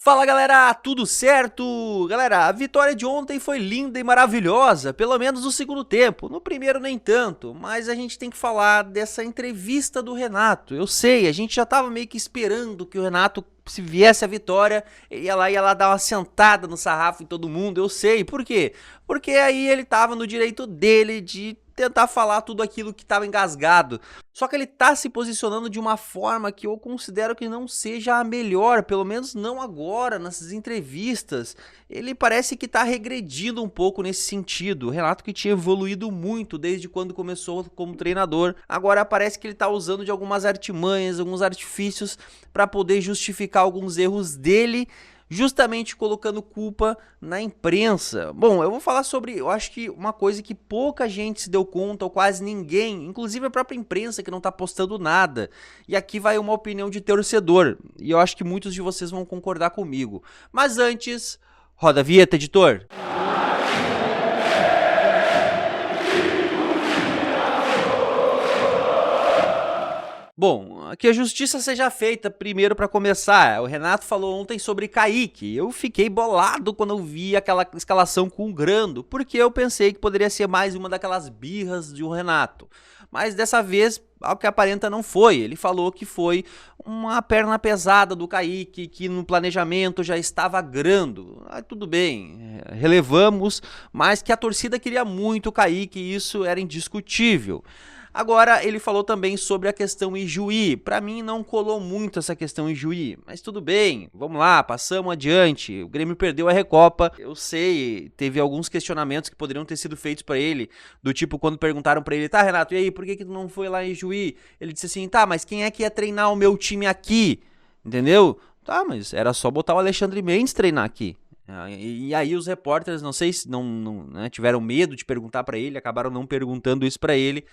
Fala galera, tudo certo? Galera, a vitória de ontem foi linda e maravilhosa, pelo menos no segundo tempo. No primeiro nem tanto, mas a gente tem que falar dessa entrevista do Renato. Eu sei, a gente já tava meio que esperando que o Renato, se viesse a vitória, ele ia lá dar uma sentada no sarrafo em todo mundo. Eu sei, por quê? Porque aí ele tava no direito dele de tentar falar tudo aquilo que estava engasgado. Só que ele tá se posicionando de uma forma que eu considero que não seja a melhor, pelo menos não agora, nessas entrevistas. Ele parece que tá regredindo um pouco nesse sentido. O Renato que tinha evoluído muito desde quando começou como treinador, agora parece que ele tá usando de algumas artimanhas, alguns artifícios para poder justificar alguns erros dele, justamente colocando culpa na imprensa. Bom, eu vou falar sobre, eu acho que uma coisa que pouca gente se deu conta, ou quase ninguém, inclusive a própria imprensa que não tá postando nada. E aqui vai uma opinião de torcedor, e eu acho que muitos de vocês vão concordar comigo. Mas antes, roda a vinheta, editor. Bom, que a justiça seja feita primeiro para começar. O Renato falou ontem sobre Kaique. Eu fiquei bolado quando eu vi aquela escalação com o Grando, porque eu pensei que poderia ser mais uma daquelas birras de um Renato. Mas dessa vez, ao que aparenta, não foi. Ele falou que foi uma perna pesada do Kaique, que no planejamento já estava Grando. Tudo bem, relevamos, mas que a torcida queria muito o Kaique e isso era indiscutível. Agora, ele falou também sobre a questão Ijuí. Para mim, não colou muito essa questão Ijuí, mas tudo bem, vamos lá, passamos adiante. O Grêmio perdeu a Recopa, eu sei, teve alguns questionamentos que poderiam ter sido feitos para ele, do tipo, quando perguntaram para ele, tá, Renato, e aí, por que tu não foi lá em Ijuí? Ele disse assim, tá, mas quem é que ia treinar o meu time aqui? Entendeu? Tá, mas era só botar o Alexandre Mendes treinar aqui. E aí os repórteres, não sei se né, tiveram medo de perguntar para ele, acabaram não perguntando isso para ele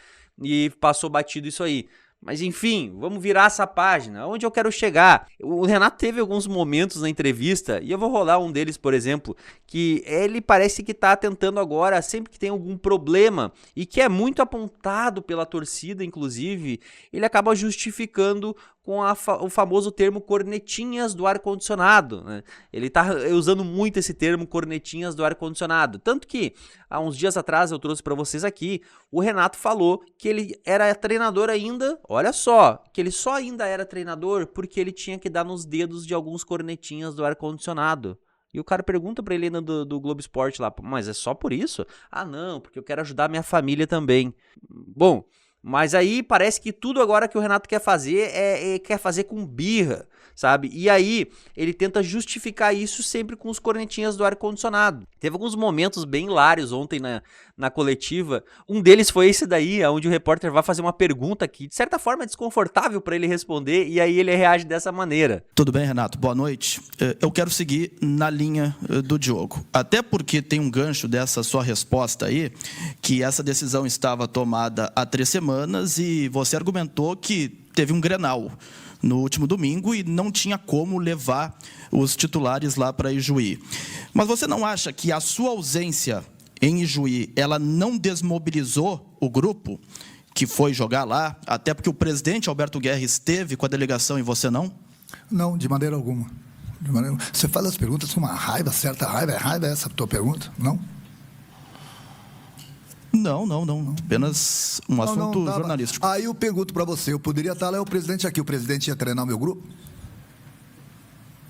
e passou batido isso aí. Mas enfim, vamos virar essa página. Onde eu quero chegar? O Renato teve alguns momentos na entrevista, e eu vou rolar um deles, por exemplo, que ele parece que tá tentando agora, sempre que tem algum problema, e que é muito apontado pela torcida, inclusive, ele acaba justificando com o famoso termo cornetinhas do ar-condicionado, né? Ele tá usando muito esse termo cornetinhas do ar-condicionado. Tanto que, há uns dias atrás, eu trouxe para vocês aqui, o Renato falou que ele era treinador ainda, olha só, que ele só ainda era treinador porque ele tinha que dar nos dedos de alguns cornetinhas do ar-condicionado. E o cara pergunta pra ele do Globo Esporte lá, mas é só por isso? Ah não, porque eu quero ajudar minha família também. Bom, mas aí parece que tudo agora que o Renato quer fazer quer fazer com birra, sabe? E aí ele tenta justificar isso sempre com os cornetinhas do ar-condicionado. Teve alguns momentos bem hilários ontem na coletiva. Um deles foi esse daí, onde o repórter vai fazer uma pergunta que, de certa forma, é desconfortável para ele responder, e aí ele reage dessa maneira. Tudo bem, Renato? Boa noite. Eu quero seguir na linha do Diogo. Até porque tem um gancho dessa sua resposta aí, que essa decisão estava tomada há 3 semanas e você argumentou que teve um Grenal no último domingo e não tinha como levar os titulares lá para Ijuí. Mas você não acha que a sua ausência em Ijuí, ela não desmobilizou o grupo que foi jogar lá, até porque o presidente Alberto Guerra esteve com a delegação e você não? Não, de maneira alguma. Você faz as perguntas com uma raiva, certa raiva, é raiva essa a tua pergunta? Não? Não. Apenas um assunto jornalístico. Aí eu pergunto para você, eu poderia estar lá, o presidente aqui, o presidente ia treinar o meu grupo?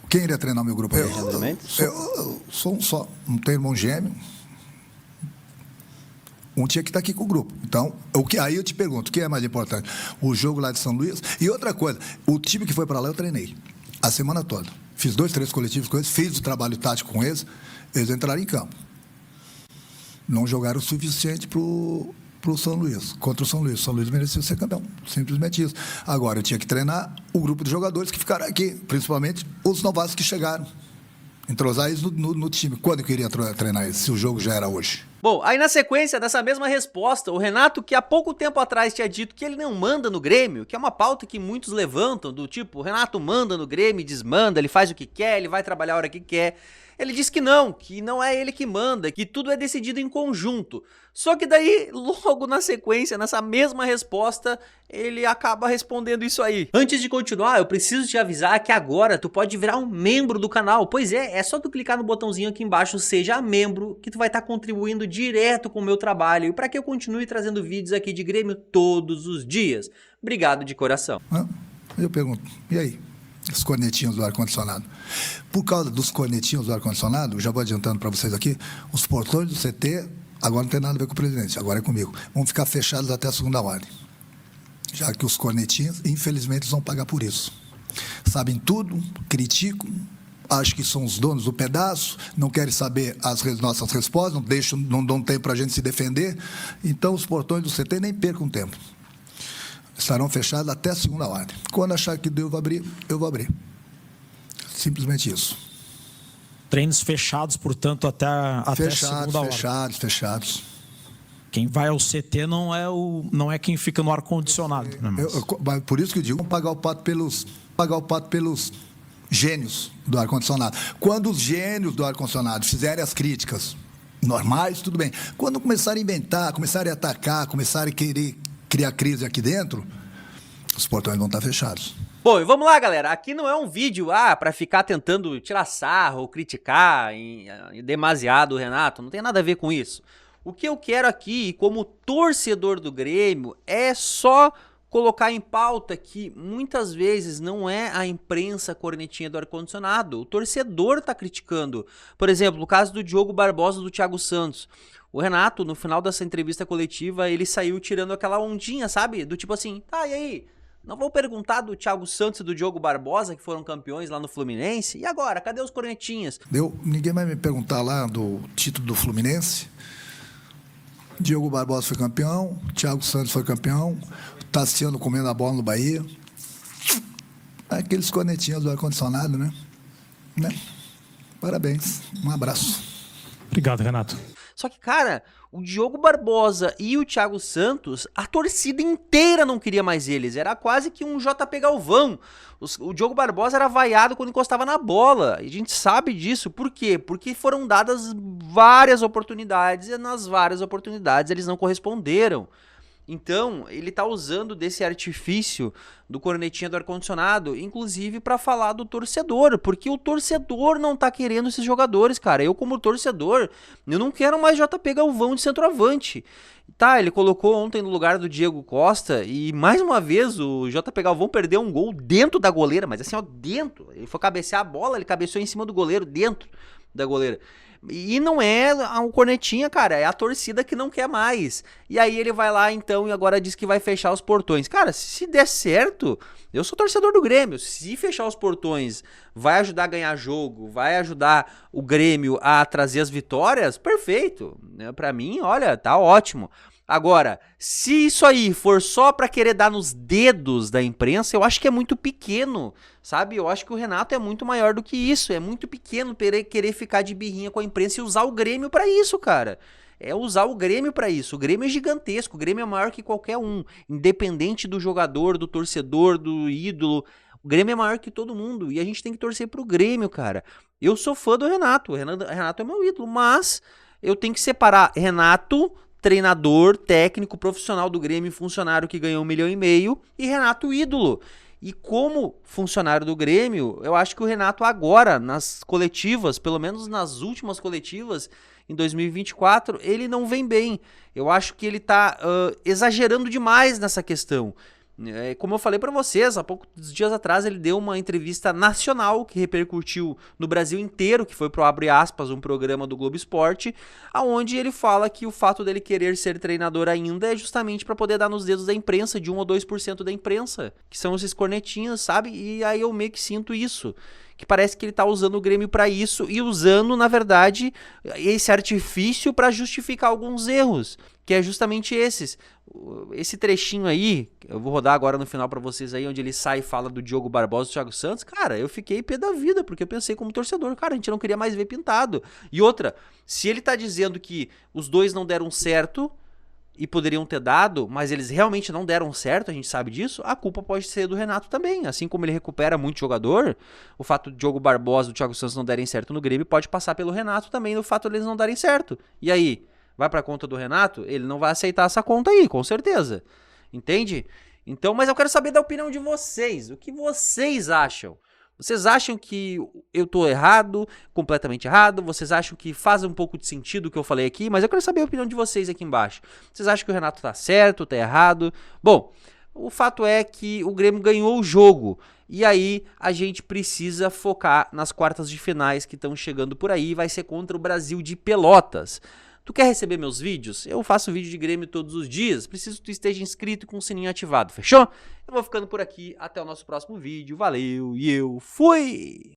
Quem iria treinar o meu grupo? Eu sou um só, não tenho irmão gêmeo. Um tinha que estar aqui com o grupo. Então, aí eu te pergunto, o que é mais importante? O jogo lá de São Luís? E outra coisa, o time que foi para lá eu treinei a semana toda. Fiz 2, 3 coletivos com eles, fiz o trabalho tático com eles, eles entraram em campo. Não jogaram o suficiente para o São Luís, contra o São Luís. O São Luís merecia ser campeão, simplesmente isso. Agora, eu tinha que treinar o grupo de jogadores que ficaram aqui, principalmente os novatos que chegaram. Entrosar eles no time. Quando eu queria treinar eles, se o jogo já era hoje? Bom, aí na sequência dessa mesma resposta, o Renato, que há pouco tempo atrás tinha dito que ele não manda no Grêmio, que é uma pauta que muitos levantam, do tipo, o Renato manda no Grêmio, desmanda, ele faz o que quer, ele vai trabalhar a hora que quer. Ele disse que não é ele que manda, que tudo é decidido em conjunto. Só que daí, logo na sequência, nessa mesma resposta, ele acaba respondendo isso aí. Antes de continuar, eu preciso te avisar que agora tu pode virar um membro do canal. Pois é só tu clicar no botãozinho aqui embaixo, seja membro, que tu vai estar contribuindo direto com o meu trabalho e para que eu continue trazendo vídeos aqui de Grêmio todos os dias. Obrigado de coração. Eu pergunto, e aí? Os cornetinhos do ar-condicionado. Por causa dos cornetinhos do ar-condicionado, já vou adiantando para vocês aqui, os portões do CT, agora não tem nada a ver com o presidente, agora é comigo, vão ficar fechados até a segunda ordem. Já que os cornetinhos, infelizmente, eles vão pagar por isso. Sabem tudo, criticam, acham que são os donos do pedaço, não querem saber as nossas respostas, não dão tempo para a gente se defender. Então, os portões do CT nem percam tempo. Estarão fechados até a segunda ordem. Quando achar que devo abrir, eu vou abrir. Simplesmente isso. Treinos fechados, portanto, até a segunda ordem. Fechados. Quem vai ao CT não é quem fica no ar-condicionado. Né, por isso que eu digo, vamos pagar o pato pelos gênios do ar-condicionado. Quando os gênios do ar-condicionado fizerem as críticas normais, tudo bem. Quando começarem a inventar, começarem a atacar, começarem a querer criar crise aqui dentro, os portões vão estar fechados. Bom, e vamos lá, galera. Aqui não é um vídeo para ficar tentando tirar sarro ou criticar demasiado o Renato. Não tem nada a ver com isso. O que eu quero aqui, como torcedor do Grêmio, é só colocar em pauta que muitas vezes não é a imprensa cornetinha do ar-condicionado. O torcedor tá criticando. Por exemplo, no caso do Diogo Barbosa do Thiago Santos. O Renato, no final dessa entrevista coletiva, ele saiu tirando aquela ondinha, sabe? Do tipo assim, tá, e aí? Não vou perguntar do Thiago Santos e do Diogo Barbosa, que foram campeões lá no Fluminense? E agora? Cadê os cornetinhas? Ninguém vai me perguntar lá do título do Fluminense. Diogo Barbosa foi campeão, Thiago Santos foi campeão, Tassiano comendo a bola no Bahia. Aqueles cornetinhos do ar-condicionado, né? Parabéns. Um abraço. Obrigado, Renato. Só que, cara, o Diogo Barbosa e o Thiago Santos, a torcida inteira não queria mais eles. Era quase que um JP Galvão. O Diogo Barbosa era vaiado quando encostava na bola. E a gente sabe disso. Por quê? Porque foram dadas várias oportunidades e nas várias oportunidades eles não corresponderam. Então, ele tá usando desse artifício do cornetinha do ar-condicionado, inclusive para falar do torcedor, porque o torcedor não tá querendo esses jogadores, cara. Eu, como torcedor, eu não quero mais JP Galvão de centroavante. Tá, ele colocou ontem no lugar do Diego Costa e, mais uma vez, o JP Galvão perdeu um gol dentro da goleira, mas assim, ó, dentro. Ele foi cabecear a bola, ele cabeceou em cima do goleiro, dentro da goleira. E não é o cornetinha, cara, é a torcida que não quer mais. E aí ele vai lá então e agora diz que vai fechar os portões. Cara, se der certo, eu sou torcedor do Grêmio. Se fechar os portões vai ajudar a ganhar jogo, vai ajudar o Grêmio a trazer as vitórias, perfeito. Pra mim, olha, tá ótimo. Agora, se isso aí for só pra querer dar nos dedos da imprensa, eu acho que é muito pequeno, sabe? Eu acho que o Renato é muito maior do que isso. É muito pequeno querer ficar de birrinha com a imprensa e usar o Grêmio pra isso, cara. É usar o Grêmio pra isso. O Grêmio é gigantesco, o Grêmio é maior que qualquer um. Independente do jogador, do torcedor, do ídolo. O Grêmio é maior que todo mundo e a gente tem que torcer pro Grêmio, cara. Eu sou fã do Renato, o Renato é meu ídolo, mas eu tenho que separar Renato, treinador, técnico, profissional do Grêmio, funcionário que ganhou 1,5 milhão, e Renato ídolo. E como funcionário do Grêmio, eu acho que o Renato agora, nas coletivas, pelo menos nas últimas coletivas, em 2024, ele não vem bem. Eu acho que ele tá exagerando demais nessa questão. Como eu falei pra vocês, há poucos dias atrás ele deu uma entrevista nacional que repercutiu no Brasil inteiro, que foi pro Abre Aspas, um programa do Globo Esporte, aonde ele fala que o fato dele querer ser treinador ainda é justamente pra poder dar nos dedos da imprensa, de 1 ou 2% da imprensa, que são esses cornetinhas, sabe? E aí eu meio que sinto isso, que parece que ele tá usando o Grêmio para isso e usando, na verdade, esse artifício para justificar alguns erros, que é justamente esse trechinho aí, eu vou rodar agora no final para vocês aí, onde ele sai e fala do Diogo Barbosa e do Thiago Santos. Cara, eu fiquei pé da vida, porque eu pensei como torcedor, cara, a gente não queria mais ver pintado. E outra, se ele tá dizendo que os dois não deram certo e poderiam ter dado, mas eles realmente não deram certo, a gente sabe disso, a culpa pode ser do Renato também. Assim como ele recupera muito jogador, o fato do Diogo Barbosa e do Thiago Santos não derem certo no Grêmio pode passar pelo Renato também, no fato de eles não darem certo. E aí, vai pra conta do Renato? Ele não vai aceitar essa conta aí, com certeza. Entende? Então, mas eu quero saber da opinião de vocês. O que vocês acham? Vocês acham que eu tô errado, completamente errado? Vocês acham que faz um pouco de sentido o que eu falei aqui? Mas eu quero saber a opinião de vocês aqui embaixo. Vocês acham que o Renato tá certo, tá errado? Bom, o fato é que o Grêmio ganhou o jogo. E aí a gente precisa focar nas quartas de finais que estão chegando por aí. Vai ser contra o Brasil de Pelotas. Tu quer receber meus vídeos? Eu faço vídeo de Grêmio todos os dias. Preciso que tu esteja inscrito e com o sininho ativado, fechou? Eu vou ficando por aqui. Até o nosso próximo vídeo. Valeu e eu fui!